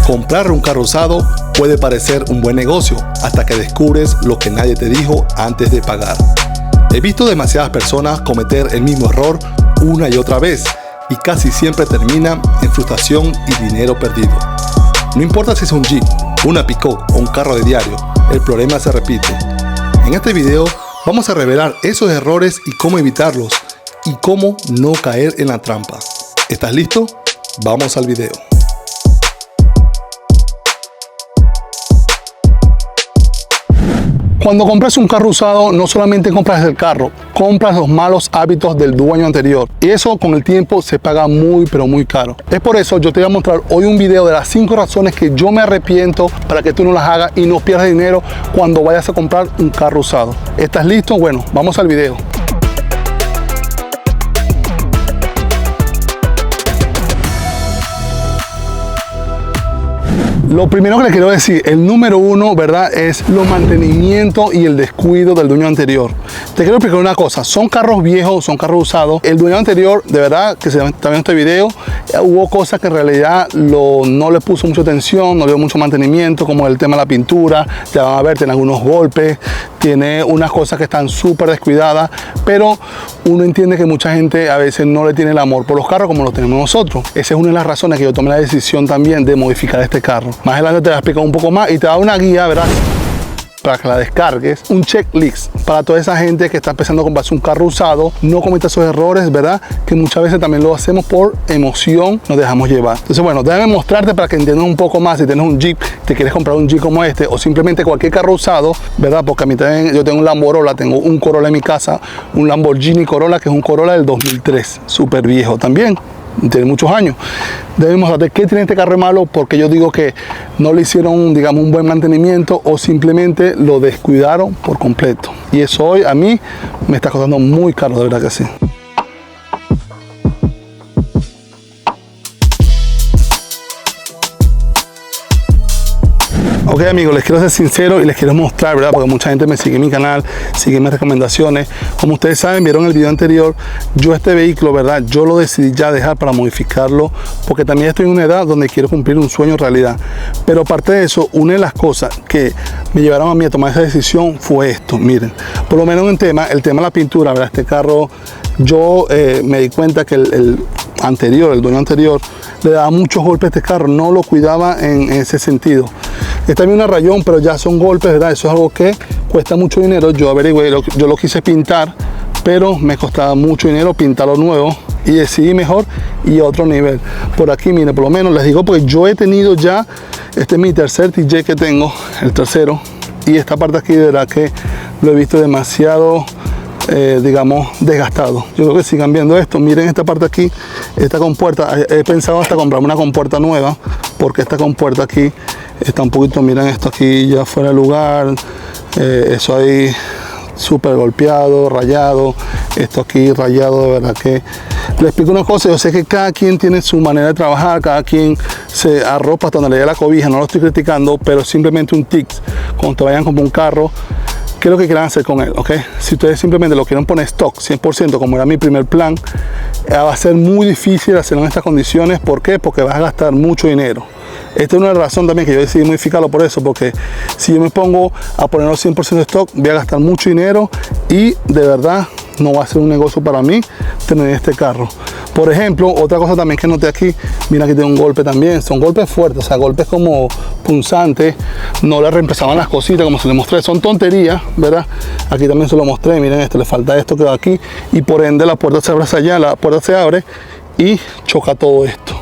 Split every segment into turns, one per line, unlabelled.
Comprar un carro usado puede parecer un buen negocio hasta que descubres lo que nadie te dijo antes de pagar. He visto demasiadas personas cometer el mismo error una y otra vez y casi siempre termina en frustración y dinero perdido. No importa si es un Jeep, una Pick-up o un carro de diario, el problema se repite. En este video vamos a revelar esos errores y cómo evitarlos y cómo no caer en la trampa. ¿Estás listo? Vamos al video. Cuando compras un carro usado, no solamente compras el carro, compras los malos hábitos del dueño anterior. Y eso con el tiempo se paga muy, pero muy caro. Es por eso yo te voy a mostrar hoy un video de las 5 razones que yo me arrepiento para que tú no las hagas y no pierdas dinero cuando vayas a comprar un carro usado. ¿Estás listo? Bueno, vamos al video. Lo primero que les quiero decir, el número uno, ¿verdad? Es los mantenimientos y el descuido del dueño anterior. Te quiero explicar una cosa, son carros viejos, son carros usados. El dueño anterior, de verdad, que se está viendo este video, hubo cosas que en realidad no le puso mucha atención, no le dio mucho mantenimiento, como el tema de la pintura. Ya van a ver, tiene algunos golpes, tiene unas cosas que están súper descuidadas, pero uno entiende que mucha gente a veces no le tiene el amor por los carros como lo tenemos nosotros. Esa es una de las razones que yo tomé la decisión también de modificar este carro. Más adelante te voy a explicar un poco más y te da una guía, ¿verdad? Para que la descargues, un checklist para toda esa gente que está empezando a comprarse un carro usado. No cometa esos errores, ¿verdad? Que muchas veces también lo hacemos por emoción, nos dejamos llevar. Entonces, bueno, déjame mostrarte para que entiendas un poco más. Si tienes un Jeep, te quieres comprar un Jeep como este o simplemente cualquier carro usado, ¿verdad? Porque a mí también, yo tengo un Lamborghini, tengo un Corolla en mi casa, un Lamborghini Corolla que es un Corolla del 2003, súper viejo también. Tiene muchos años. Debemos saber qué tiene este carro malo, porque yo digo que no le hicieron, digamos, un buen mantenimiento o simplemente lo descuidaron por completo. Y eso hoy a mí me está costando muy caro, de verdad que sí. Ok amigos, les quiero ser sincero y les quiero mostrar, ¿verdad? Porque mucha gente me sigue en mi canal, sigue mis recomendaciones. Como ustedes saben, vieron el video anterior, yo este vehículo, ¿verdad? Yo lo decidí ya dejar para modificarlo, porque también estoy en una edad donde quiero cumplir un sueño en realidad. Pero aparte de eso, una de las cosas que me llevaron a mí a tomar esa decisión fue esto. Miren, por lo menos el tema de la pintura, ¿verdad? Este carro, yo me di cuenta que el dueño anterior, le daba muchos golpes a este carro, no lo cuidaba en ese sentido. Esta es una rayón, pero ya son golpes, ¿verdad? Eso es algo que cuesta mucho dinero. Yo averigüé, yo lo quise pintar, pero me costaba mucho dinero pintarlo nuevo y decidí mejor y a otro nivel. Por aquí, miren, por lo menos les digo, porque yo he tenido ya, este es mi tercer TJ que tengo, el tercero, y esta parte aquí de verdad que lo he visto demasiado, digamos, desgastado. Yo creo que sigan viendo esto. Miren esta parte aquí, esta compuerta. He pensado hasta comprarme una compuerta nueva, porque esta compuerta aquí está un poquito, miren esto aquí ya fuera de lugar, eso ahí súper golpeado, rayado, esto aquí rayado. De verdad que les explico una cosa, yo sé que cada quien tiene su manera de trabajar, cada quien se arropa hasta donde le dé la cobija, no lo estoy criticando, pero simplemente un tips cuando te vayan a comprar un carro, ¿qué es lo que quieran hacer con él? ¿Ok? Si ustedes simplemente lo quieren poner stock 100%, como era mi primer plan, va a ser muy difícil hacerlo en estas condiciones. ¿Por qué? Porque vas a gastar mucho dinero. Esta es una razón también que yo decidí modificarlo por eso, porque si yo me pongo a ponerlo 100% stock, voy a gastar mucho dinero y de verdad no va a ser un negocio para mí tener este carro. Por ejemplo, otra cosa también que noté aquí, mira que tiene un golpe también, son golpes fuertes, o sea, golpes como punzantes, no le reemplazaban las cositas como se les mostré, son tonterías, ¿verdad? Aquí también se lo mostré, miren esto, le falta esto que va aquí y por ende la puerta se abre hacia allá, la puerta se abre y choca todo esto.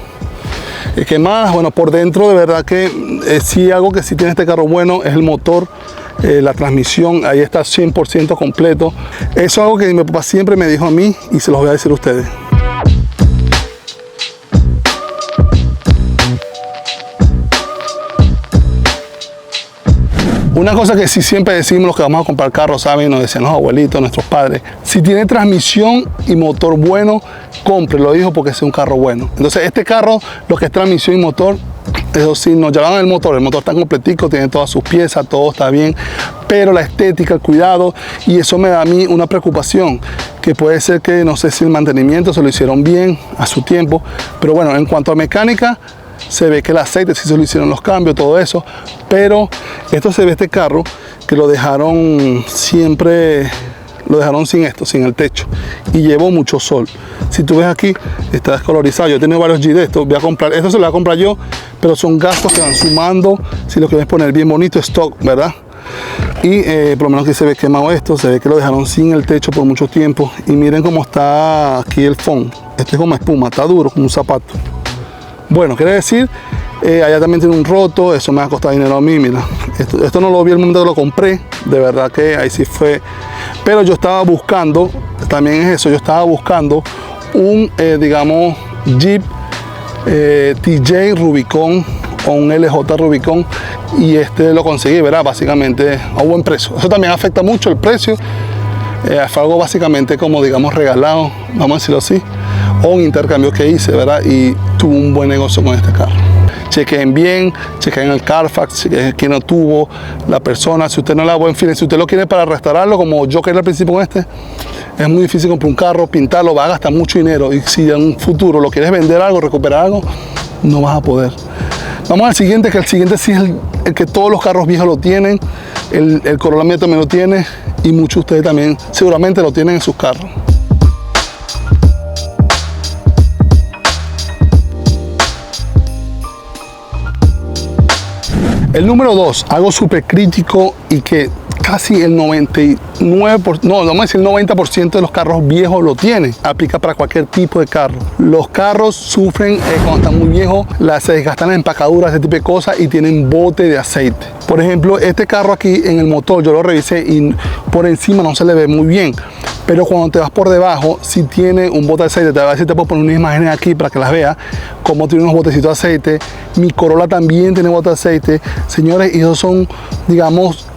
¿Qué más? Bueno, por dentro de verdad que sí, algo que sí tiene este carro bueno es el motor, la transmisión, ahí está 100% completo. Eso es algo que mi papá siempre me dijo a mí y se los voy a decir a ustedes. Una cosa que sí siempre decimos los que vamos a comprar carros, ¿saben? Nos decían los abuelitos, nuestros padres. Si tiene transmisión y motor bueno, cómprelo, dijo, porque es un carro bueno. Entonces este carro, lo que es transmisión y motor, eso sí, nos llevan el motor está completico, tiene todas sus piezas, todo está bien. Pero la estética, el cuidado, y eso me da a mí una preocupación, que puede ser que no sé si el mantenimiento se lo hicieron bien a su tiempo. Pero bueno, en cuanto a mecánica, Se ve que el aceite sí se lo hicieron los cambios, todo eso. Pero esto se ve este carro que lo dejaron siempre, lo dejaron sin esto, sin el techo. Y llevó mucho sol. Si tú ves aquí, está descolorizado. Yo he tenido varios G de estos. Voy a comprar, esto se lo voy a comprar yo, pero son gastos que van sumando. Si lo quieres poner bien bonito, stock, ¿verdad? Y por lo menos aquí se ve quemado esto, se ve que lo dejaron sin el techo por mucho tiempo. Y miren cómo está aquí el fondo. Este es como espuma, está duro como un zapato. Bueno, quiere decir, allá también tiene un roto, eso me ha costado dinero a mí, mira. Esto no lo vi el momento que lo compré, de verdad que ahí sí fue. Pero yo estaba buscando, también es eso, yo estaba buscando un, digamos, Jeep TJ Rubicon o un LJ Rubicon, y este lo conseguí, ¿verdad? Básicamente a buen precio. Eso también afecta mucho el precio. Fue algo básicamente como, digamos, regalado, vamos a decirlo así, o un intercambio que hice, ¿verdad? Y tuve un buen negocio con este carro. Chequen bien, chequen el Carfax, chequen quién lo tuvo, la persona. Si usted no le da buen feeling, si usted lo quiere para restaurarlo, como yo quería al principio con este, es muy difícil comprar un carro, pintarlo, va a gastar mucho dinero. Y si en un futuro lo quieres vender algo, recuperar algo, no vas a poder. Vamos al siguiente, que el siguiente sí es el que todos los carros viejos lo tienen. El Corolla mío también lo tiene, y muchos de ustedes también seguramente lo tienen en sus carros. El número 2, algo súper crítico y que casi el 99%, no, vamos a decir el 90% de los carros viejos lo tienen. Aplica para cualquier tipo de carro. Los carros sufren cuando están muy viejos, se desgastan las empacaduras, ese tipo de cosas, y tienen bote de aceite. Por ejemplo, este carro aquí en el motor, yo lo revisé y por encima no se le ve muy bien. Pero cuando te vas por debajo, si tiene un bote de aceite. Te voy a decir, te puedo poner unas imágenes aquí para que las veas, cómo tiene unos botecitos de aceite. Mi Corolla también tiene bote de aceite. Señores, y esos son, digamos,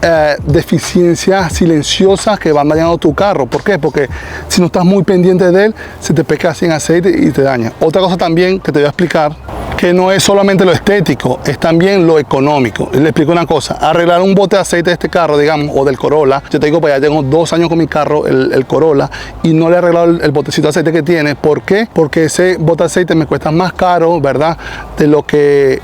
deficiencias silenciosas que van dañando tu carro. ¿Por qué? Porque si no estás muy pendiente de él, se te pesca sin aceite y te daña. Otra cosa también que te voy a explicar, que no es solamente lo estético, es también lo económico. Le explico una cosa: arreglar un bote de aceite de este carro, digamos, o del Corolla. Yo te digo, pues ya tengo 2 años con mi carro, el Corolla, y no le he arreglado el botecito de aceite que tiene. ¿Por qué? Porque ese bote de aceite me cuesta más caro, ¿verdad?, de lo que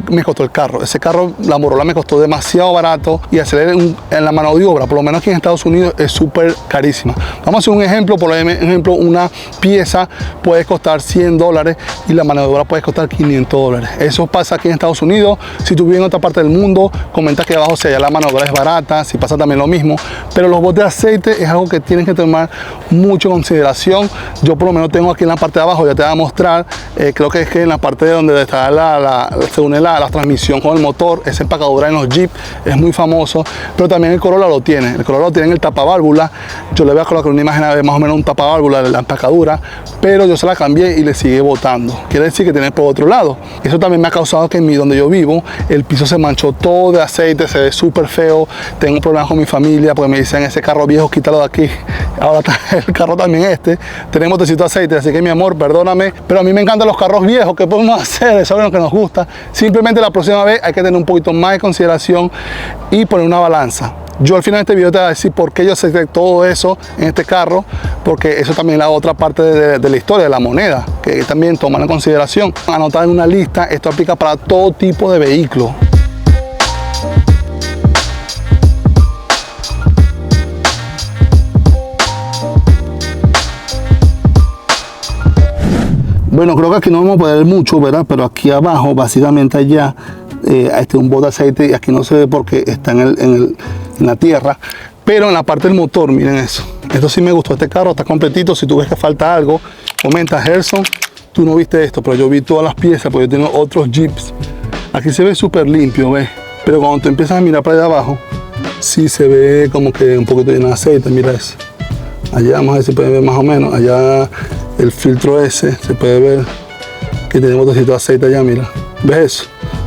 me costó el carro. Ese carro, la Morola, me costó demasiado barato, y hacer en la mano de obra, por lo menos aquí en Estados Unidos, es súper carísima. Vamos a hacer un ejemplo. Por ejemplo, una pieza puede costar $100 y la mano de obra puede costar $500. Eso pasa aquí en Estados Unidos. Si tú vives en otra parte del mundo, comenta aquí abajo si allá la mano de obra es barata, si pasa también lo mismo. Pero los botes de aceite es algo que tienes que tomar mucho en consideración. Yo por lo menos tengo aquí en la parte de abajo, ya te voy a mostrar, creo que es que en la parte de donde está se une la transmisión con el motor, esa empacadura en los Jeep es muy famoso. Pero también el Corolla lo tiene. El Corolla lo tiene en el tapaválvula. Yo le voy a colocar una imagen de más o menos un tapaválvula de la empacadura, pero yo se la cambié y le sigue botando. Quiere decir que tiene por otro lado. Eso también me ha causado que donde yo vivo, el piso se manchó todo de aceite, se ve súper feo. Tengo problemas con mi familia porque me dicen: ese carro viejo, quítalo de aquí. Ahora el carro también tenemos botecito de aceite, así que, mi amor, perdóname, pero a mí me encantan los carros viejos. ¿Qué podemos hacer? Eso es lo que nos gusta. Simplemente la próxima vez hay que tener un poquito más de consideración y poner una balanza. Yo al final de este video te voy a decir por qué yo acepté todo eso en este carro, porque eso también es la otra parte de la historia, de la moneda, que también toman en consideración. Anotar en una lista, esto aplica para todo tipo de vehículo. Bueno, creo que aquí no vamos a poder ver mucho, ¿verdad? Pero aquí abajo, básicamente allá, un bote de aceite, y aquí no se ve porque está en la tierra. Pero en la parte del motor, miren eso. Esto sí me gustó, este carro está completito. Si tú ves que falta algo, comenta: Gerson, tú no viste esto, pero yo vi todas las piezas, porque yo tengo otros Jeeps. Aquí se ve súper limpio, ¿ves? Pero cuando tú empiezas a mirar para allá abajo, sí se ve como que un poquito lleno de aceite. Mira eso. Allá vamos a ver si pueden ver más o menos. Allá el filtro ese, se puede ver que tiene un botecito de aceite allá, mira. ¿Ves eso?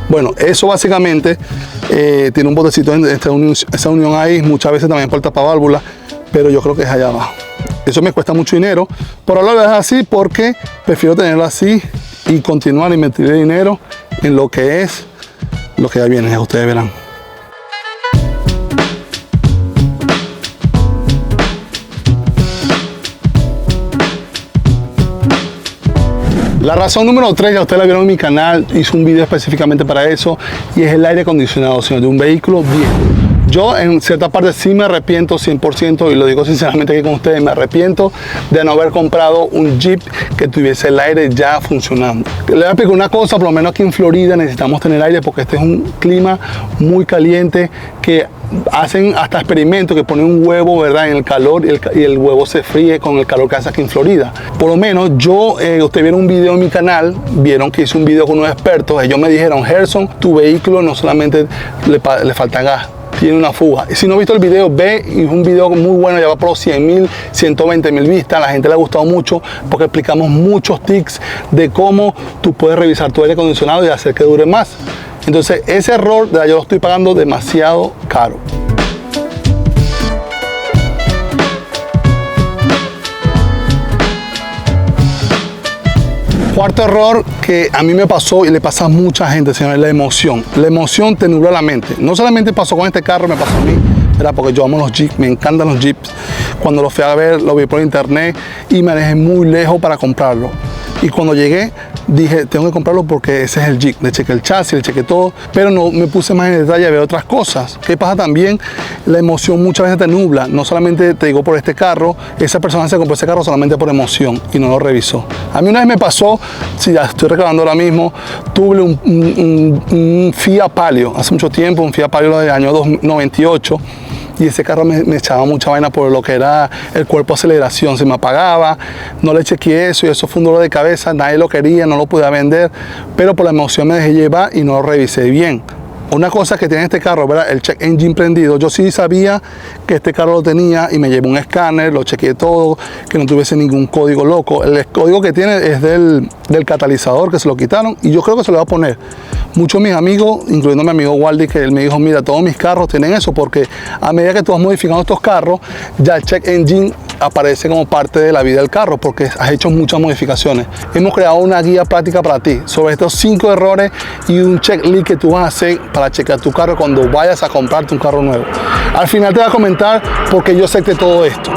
Bueno, eso básicamente tiene un botecito en esa unión ahí, muchas veces también por tapaválvula, pero yo creo que es allá abajo. Eso me cuesta mucho dinero. Por ahora lo dejo así porque prefiero tenerlo así y continuar y meter dinero en lo que es lo que ya viene, ya ustedes verán. La razón número 3, ya ustedes la vieron en mi canal, hice un video específicamente para eso, y es el aire acondicionado, señor, de un vehículo viejo. Yo en cierta parte sí me arrepiento 100%, y lo digo sinceramente aquí con ustedes, me arrepiento de no haber comprado un Jeep que tuviese el aire ya funcionando. Les voy a explicar una cosa, por lo menos aquí en Florida necesitamos tener aire porque este es un clima muy caliente, que hacen hasta experimentos que ponen un huevo, ¿verdad?, en el calor, y el huevo se fríe con el calor que hace aquí en Florida. Por lo menos yo, ustedes vieron un video en mi canal, vieron que hice un video con unos expertos, ellos me dijeron: Gerson, tu vehículo no solamente le falta gas, tiene una fuga. Y si no has visto el video, ve, y es un video muy bueno, ya va por 100.000, 120.000 vistas. A la gente le ha gustado mucho porque explicamos muchos tips de cómo tú puedes revisar tu aire acondicionado y hacer que dure más. Entonces ese error yo lo estoy pagando demasiado caro. Cuarto error que a mí me pasó y le pasa a mucha gente, señores, la emoción. La emoción te nubla la mente. No solamente pasó con este carro, me pasó a mí, ¿verdad? Porque yo amo los Jeeps, me encantan los Jeeps. Cuando lo fui a ver, lo vi por internet y me alejé muy lejos para comprarlo. Y cuando llegué, dije, tengo que comprarlo porque ese es el Jeep. Le chequé el chasis, le chequé todo, pero no me puse más en detalle a ver otras cosas. ¿Qué pasa también? La emoción muchas veces te nubla. No solamente te digo por este carro, esa persona se compró ese carro solamente por emoción y no lo revisó. A mí una vez me pasó, si ya estoy reclamando ahora mismo, tuve un Fiat Palio, hace mucho tiempo, un Fiat Palio del año 98. Y ese carro me echaba mucha vaina por lo que era el cuerpo de aceleración, se me apagaba, no le chequeé eso y eso fue un dolor de cabeza, nadie lo quería, no lo podía vender, pero por la emoción me dejé llevar y no lo revisé bien. Una cosa que tiene este carro, ¿verdad?, el check engine prendido. Yo sí sabía que este carro lo tenía y me llevé un escáner, lo chequeé todo, que no tuviese ningún código loco. El código que tiene es del catalizador, que se lo quitaron, y yo creo que se lo voy a poner. Muchos de mis amigos, incluyendo mi amigo Waldy, que él me dijo: mira, todos mis carros tienen eso, porque a medida que tú vas modificando estos carros, ya el check engine aparece como parte de la vida del carro, porque has hecho muchas modificaciones. Hemos creado una guía práctica para ti sobre estos 5 errores y un checklist que tú vas a hacer para checar tu carro cuando vayas a comprarte un carro nuevo. Al final te voy a comentar por qué yo acepté todo esto.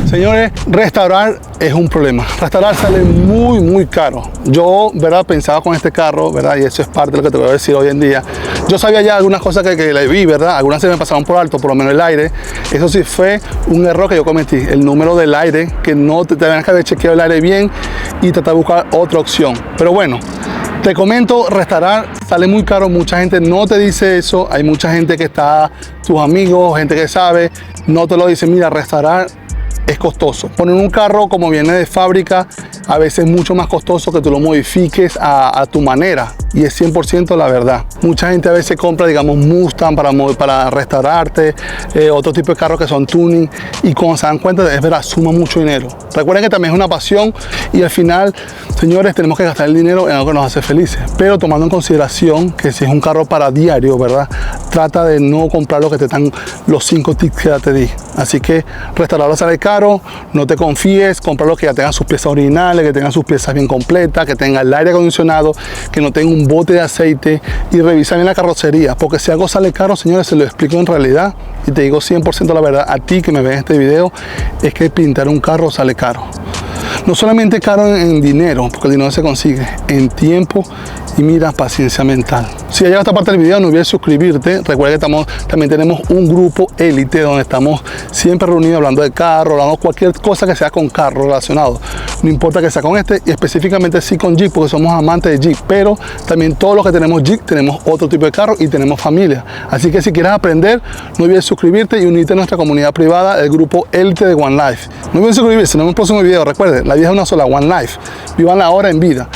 Señores, restaurar es un problema. Restaurar sale muy caro. Yo, ¿verdad?, pensaba con este carro, ¿verdad?, y eso es parte de lo que te voy a decir hoy en día. Yo sabía ya algunas cosas que le vi, ¿verdad? Algunas se me pasaron por alto, por lo menos el aire. Eso sí fue un error que yo cometí. El número del aire, que no te tenías que haber chequeado el aire bien y tratar de buscar otra opción. Pero bueno, te comento, restaurar sale muy caro. Mucha gente no te dice eso. Hay mucha gente que está, tus amigos, gente que sabe, no te lo dice. Mira, restaurar es costoso. Poner un carro como viene de fábrica a veces es mucho más costoso que tú lo modifiques a tu manera, y es 100% la verdad. Mucha gente a veces compra, digamos, Mustang para restaurarte, otro tipo de carros que son tuning, y cuando se dan cuenta, es verdad, suma mucho dinero. Recuerden que también es una pasión, y al final, señores, tenemos que gastar el dinero en algo que nos hace felices, pero tomando en consideración que si es un carro para diario, ¿verdad?, trata de no comprar lo que te dan los 5 tips que ya te di. Así que restaurarlo sale caro, no te confíes, comprar lo que ya tenga sus piezas originales, que tenga sus piezas bien completas, que tenga el aire acondicionado, que no tenga un bote de aceite, y revisa bien la carrocería, porque si algo sale caro, señores, se lo explico en realidad, y te digo 100% la verdad a ti que me ves en este video, es que pintar un carro sale caro. No solamente caro en dinero, porque el dinero se consigue, en tiempo y mira, paciencia mental. Si ya llegaste a esta parte del video, no olvides suscribirte. Recuerda que también tenemos un grupo élite donde estamos siempre reunidos hablando de carro, hablando de cualquier cosa que sea con carro relacionado. No importa que sea con este, y específicamente sí con Jeep, porque somos amantes de Jeep, pero también todos los que tenemos Jeep tenemos otro tipo de carro y tenemos familia. Así que si quieres aprender, no olvides suscribirte y unirte a nuestra comunidad privada, el grupo élite de One Life. No olvides suscribirse, nos vemos en el próximo video. Recuerden, la vida es una sola, One Life. Vivan la hora en vida.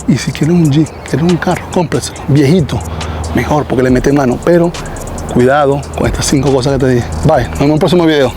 Y si quieren un Jeep, quieren un carro, cómpreselo. Viejito, mejor, porque le mete mano. Pero cuidado con estas 5 cosas que te dije. Bye, nos vemos en el próximo video.